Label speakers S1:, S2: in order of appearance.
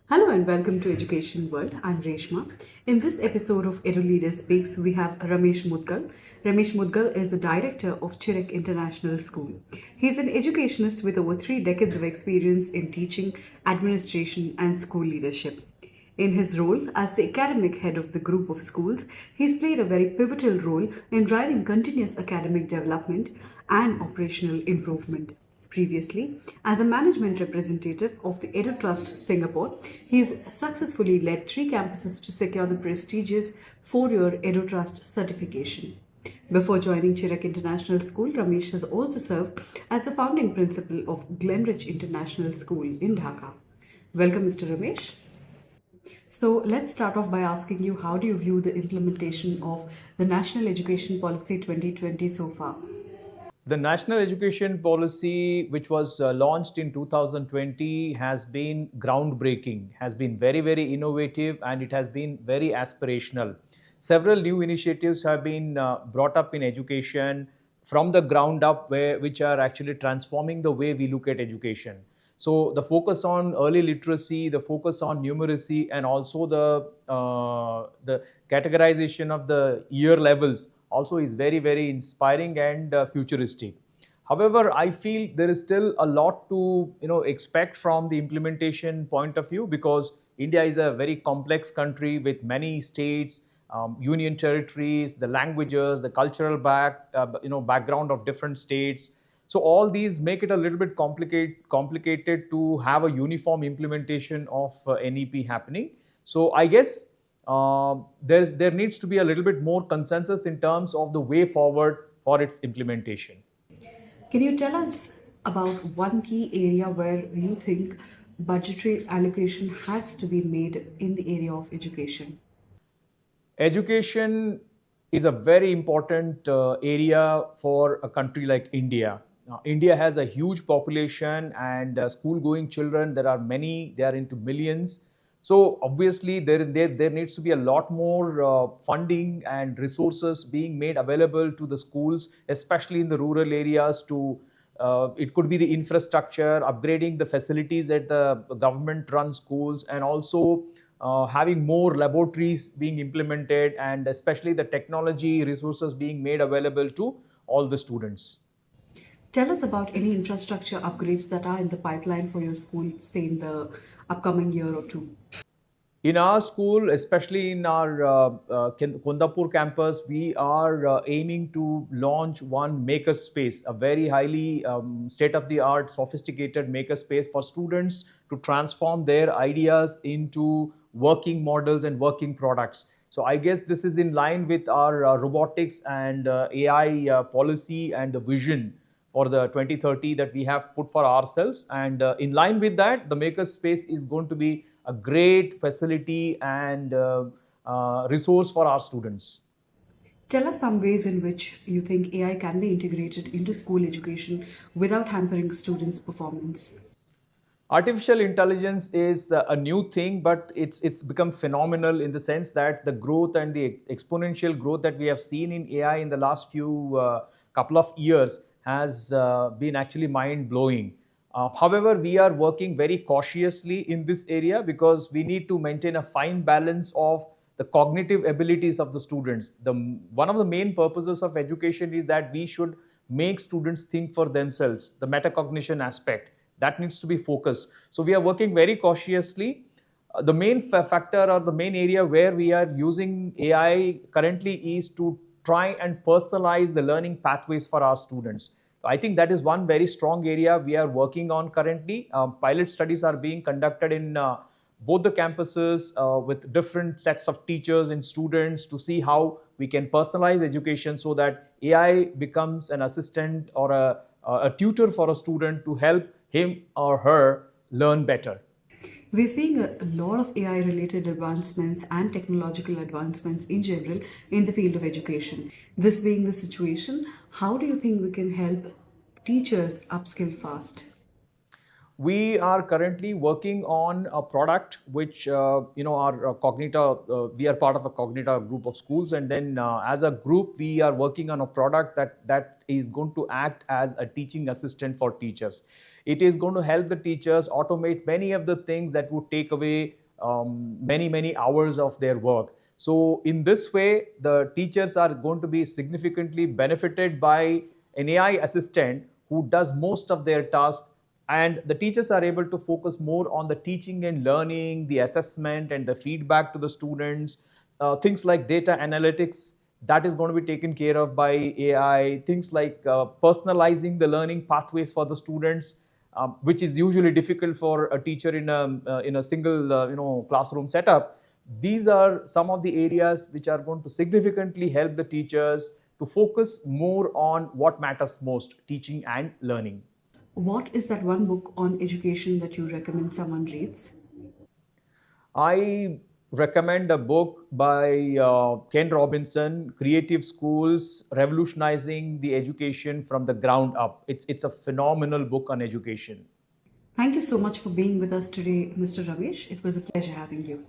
S1: Hello and welcome to Education World. I'm Reshma. In this episode of Edu Leader Speaks, we have Ramesh Mudgal. Ramesh Mudgal is the director of Chirec International School. He's an educationist with over 3 decades of experience in teaching, administration, and school leadership. In his role as the academic head of the group of schools, he's played a very pivotal role in driving continuous academic development and operational improvement. Previously, as a management representative of the Edu Trust Singapore, he's successfully led 3 campuses to secure the prestigious 4-year Edu Trust certification. Before joining Chirec International School, Ramesh has also served as the founding principal of Glenridge International School in Dhaka. Welcome, Mr. Ramesh. So let's start off by asking you, how do you view the implementation of the National Education Policy 2020 so far?
S2: The National Education Policy, which was launched in 2020, has been groundbreaking, has been very, very innovative, and it has been very aspirational. Several new initiatives have been brought up in education from the ground up, which are actually transforming the way we look at education. So the focus on early literacy, the focus on numeracy, and also the categorization of the year levels also is very, very inspiring and futuristic. However, I feel there is still a lot to expect from the implementation point of view, because India is a very complex country with many states, union territories, the languages, the cultural background of different states. So all these make it a little bit complicated to have a uniform implementation of NEP happening. So I guess there needs to be a little bit more consensus in terms of the way forward for its implementation.
S1: Can you tell us about one key area where you think budgetary allocation has to be made in the area of education?
S2: Education is a very important area for a country like India. Now, India has a huge population and school going children. There are many, they are into millions. So, obviously, there needs to be a lot more funding and resources being made available to the schools, especially in the rural areas. It could be the infrastructure, upgrading the facilities at the government run schools, and also having more laboratories being implemented, and especially the technology resources being made available to all the students.
S1: Tell us about any infrastructure upgrades that are in the pipeline for your school, say in the upcoming year or two.
S2: In our school, especially in our Kondapur campus, we are aiming to launch one maker space, a very highly state of the art, sophisticated maker space for students to transform their ideas into working models and working products. So I guess this is in line with our robotics and AI policy and the vision for the 2030 that we have put for ourselves. And in line with that, the maker space is going to be a great facility and resource for our students.
S1: Tell us some ways in which you think AI can be integrated into school education without hampering students' performance.
S2: Artificial intelligence is a new thing, but it's become phenomenal in the sense that the growth and the exponential growth that we have seen in AI in the last few couple of years has been actually mind blowing. However, we are working very cautiously in this area because we need to maintain a fine balance of the cognitive abilities of the students. One of the main purposes of education is that we should make students think for themselves, the metacognition aspect that needs to be focused. So we are working very cautiously. The main factor or the main area where we are using AI currently is to try and personalize the learning pathways for our students. I think that is one very strong area we are working on currently. Pilot studies are being conducted in both the campuses with different sets of teachers and students to see how we can personalize education so that AI becomes an assistant or a tutor for a student to help him or her learn better.
S1: We're seeing a lot of AI related advancements and technological advancements in general in the field of education. This being the situation, how do you think we can help teachers upskill fast?
S2: We are currently working on a product which, our Cognita, we are part of a Cognita group of schools. And then as a group, we are working on a product that is going to act as a teaching assistant for teachers. It is going to help the teachers automate many of the things that would take away many hours of their work. So in this way, the teachers are going to be significantly benefited by an AI assistant who does most of their tasks, and the teachers are able to focus more on the teaching and learning, the assessment and the feedback to the students. Things like data analytics, that is going to be taken care of by AI. Things like personalizing the learning pathways for the students, which is usually difficult for a teacher in a single classroom setup. These are some of the areas which are going to significantly help the teachers to focus more on what matters most, teaching and learning.
S1: What is that one book on education that you recommend someone reads?
S2: I recommend a book by Ken Robinson, Creative Schools Revolutionizing the Education from the Ground Up. It's a phenomenal book on education.
S1: Thank you so much for being with us today, Mr. Ramesh. It was a pleasure having you.